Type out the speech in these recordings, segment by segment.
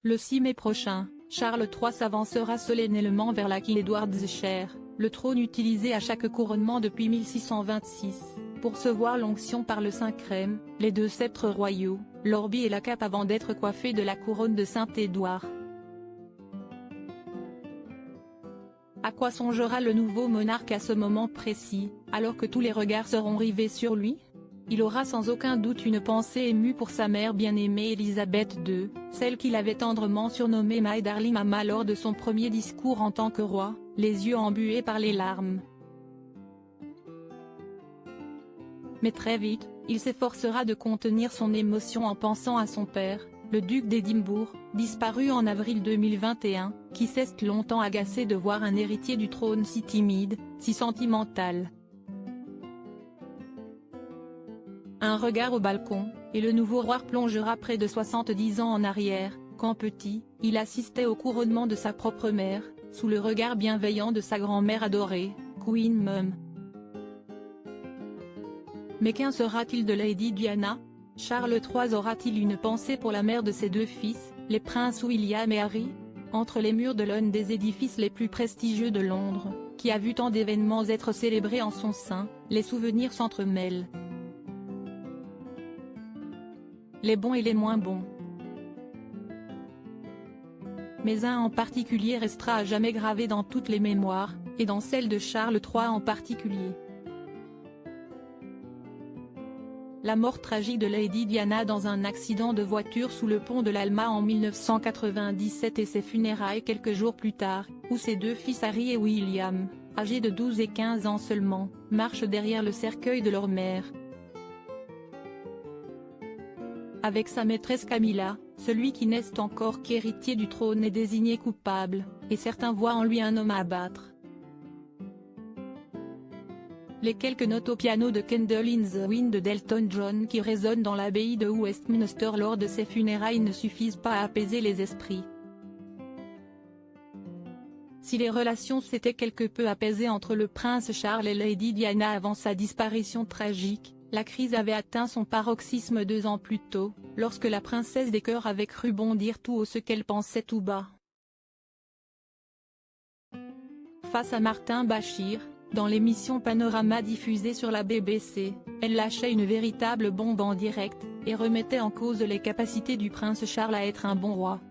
Le 6 mai prochain, Charles III s'avancera solennellement vers la King Edward's Chair, le trône utilisé à chaque couronnement depuis 1626, pour se voir l'onction par le Saint-Crème, les deux sceptres royaux, l'orbi et la cape avant d'être coiffé de la couronne de Saint-Édouard. À quoi songera le nouveau monarque à ce moment précis, alors que tous les regards seront rivés sur lui? Il aura sans aucun doute une pensée émue pour sa mère bien-aimée Élisabeth II, celle qu'il avait tendrement surnommée My Darling Mama lors de son premier discours en tant que roi, les yeux embués par les larmes. Mais très vite, il s'efforcera de contenir son émotion en pensant à son père, le duc d'Édimbourg, disparu en avril 2021, qui s'est longtemps agacé de voir un héritier du trône si timide, si sentimental. Un regard au balcon, et le nouveau roi plongera près de 70 ans en arrière, quand petit, il assistait au couronnement de sa propre mère, sous le regard bienveillant de sa grand-mère adorée, Queen Mum. Mais qu'en sera-t-il de Lady Diana? Charles III aura-t-il une pensée pour la mère de ses deux fils, les princes William et Harry? Entre les murs de l'un des édifices les plus prestigieux de Londres, qui a vu tant d'événements être célébrés en son sein, les souvenirs s'entremêlent. Les bons et les moins bons. Mais un en particulier restera à jamais gravé dans toutes les mémoires, et dans celle de Charles III en particulier. La mort tragique de Lady Diana dans un accident de voiture sous le pont de l'Alma en 1997 et ses funérailles quelques jours plus tard, où ses deux fils Harry et William, âgés de 12 et 15 ans seulement, marchent derrière le cercueil de leur mère. Avec sa maîtresse Camilla, celui qui n'est encore qu'héritier du trône est désigné coupable, et certains voient en lui un homme à abattre. Les quelques notes au piano de Candle in the Wind de d'Elton John qui résonnent dans l'abbaye de Westminster lors de ses funérailles ne suffisent pas à apaiser les esprits. Si les relations s'étaient quelque peu apaisées entre le prince Charles et Lady Diana avant sa disparition tragique, la crise avait atteint son paroxysme 2 ans plus tôt, lorsque la princesse des cœurs avait cru bon dire tout haut ce qu'elle pensait tout bas. Face à Martin Bashir, dans l'émission Panorama diffusée sur la BBC, elle lâchait une véritable bombe en direct, et remettait en cause les capacités du prince Charles à être un bon roi.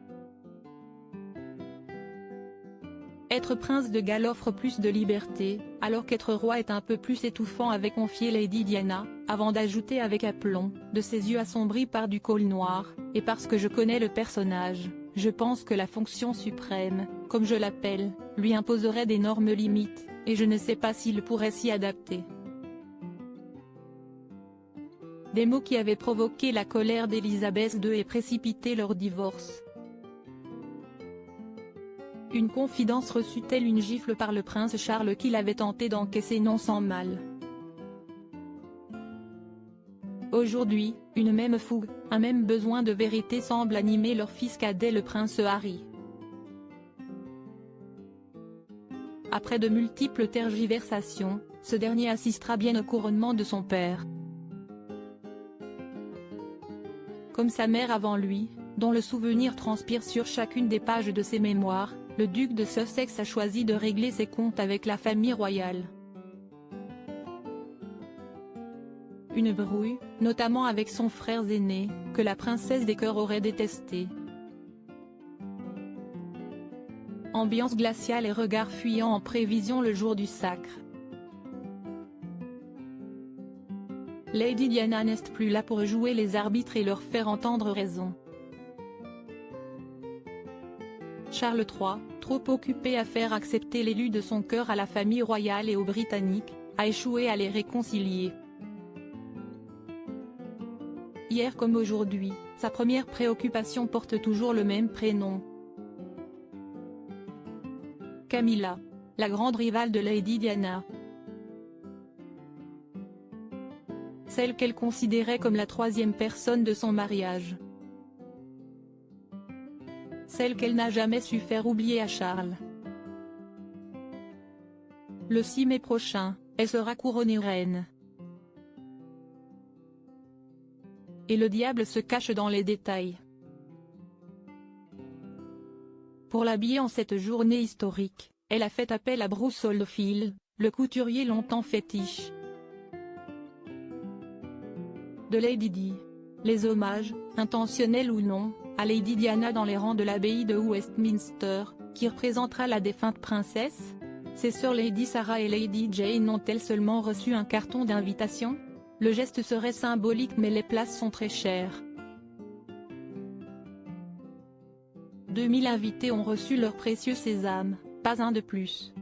Être prince de Galles offre plus de liberté, alors qu'être roi est un peu plus étouffant, avait confié Lady Diana, avant d'ajouter avec aplomb, de ses yeux assombris par du col noir, et parce que je connais le personnage, je pense que la fonction suprême, comme je l'appelle, lui imposerait d'énormes limites, et je ne sais pas s'il pourrait s'y adapter. Des mots qui avaient provoqué la colère d'Élisabeth II et précipité leur divorce. Une confidence reçut telle une gifle par le prince Charles qu'il avait tenté d'encaisser non sans mal. Aujourd'hui, une même fougue, un même besoin de vérité semble animer leur fils cadet le prince Harry. Après de multiples tergiversations, ce dernier assistera bien au couronnement de son père. Comme sa mère avant lui, dont le souvenir transpire sur chacune des pages de ses mémoires, le duc de Sussex a choisi de régler ses comptes avec la famille royale. Une brouille, notamment avec son frère aîné, que la princesse des cœurs aurait détesté. Ambiance glaciale et regards fuyants en prévision le jour du sacre. Lady Diana n'est plus là pour jouer les arbitres et leur faire entendre raison. Charles III, trop occupé à faire accepter l'élu de son cœur à la famille royale et aux Britanniques, a échoué à les réconcilier. Hier comme aujourd'hui, sa première préoccupation porte toujours le même prénom. Camilla, la grande rivale de Lady Diana. Celle qu'elle considérait comme la troisième personne de son mariage. Celle qu'elle n'a jamais su faire oublier à Charles. Le 6 mai prochain, elle sera couronnée reine. Et le diable se cache dans les détails. Pour l'habiller en cette journée historique, elle a fait appel à Bruce Oldfield, le couturier longtemps fétiche de Lady Di. Les hommages, intentionnels ou non, à Lady Diana dans les rangs de l'abbaye de Westminster, qui représentera la défunte princesse. Ses sœurs Lady Sarah et Lady Jane ont-elles seulement reçu un carton d'invitation? Le geste serait symbolique mais les places sont très chères. 2000 invités ont reçu leur précieux sésame, pas un de plus.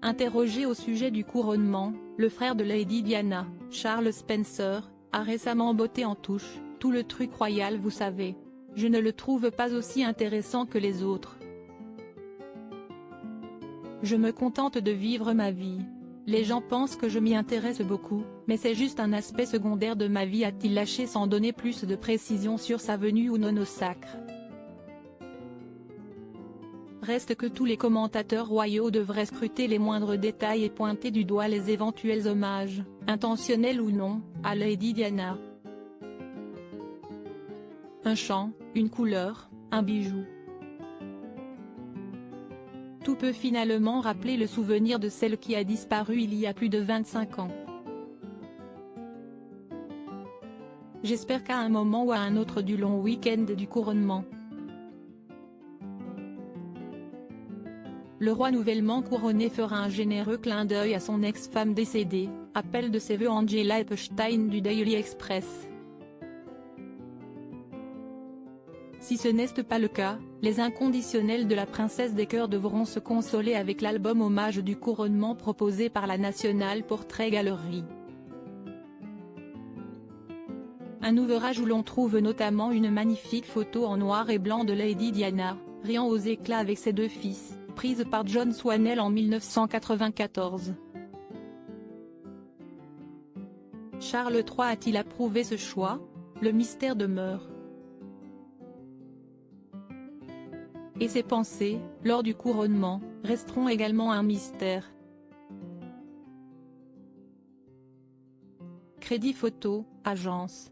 Interrogé au sujet du couronnement, le frère de Lady Diana, Charles Spencer, a récemment botté en touche, « Tout le truc royal vous savez. Je ne le trouve pas aussi intéressant que les autres. Je me contente de vivre ma vie. Les gens pensent que je m'y intéresse beaucoup, mais c'est juste un aspect secondaire de ma vie », a-t-il lâché sans donner plus de précisions sur sa venue ou non au sacre. Reste que tous les commentateurs royaux devraient scruter les moindres détails et pointer du doigt les éventuels hommages, intentionnels ou non, à Lady Diana. Un chant, une couleur, un bijou. Tout peut finalement rappeler le souvenir de celle qui a disparu il y a plus de 25 ans. J'espère qu'à un moment ou à un autre du long week-end du couronnement, le roi nouvellement couronné fera un généreux clin d'œil à son ex-femme décédée, appel de ses vœux Angela Epstein du Daily Express. Si ce n'est pas le cas, les inconditionnels de la princesse des cœurs devront se consoler avec l'album hommage du couronnement proposé par la National Portrait Gallery. Un ouvrage où l'on trouve notamment une magnifique photo en noir et blanc de Lady Diana, riant aux éclats avec ses deux fils, prise par John Swanell en 1994. Charles III a-t-il approuvé ce choix? Le mystère demeure. Et ses pensées, lors du couronnement, resteront également un mystère. Crédit photo, agence.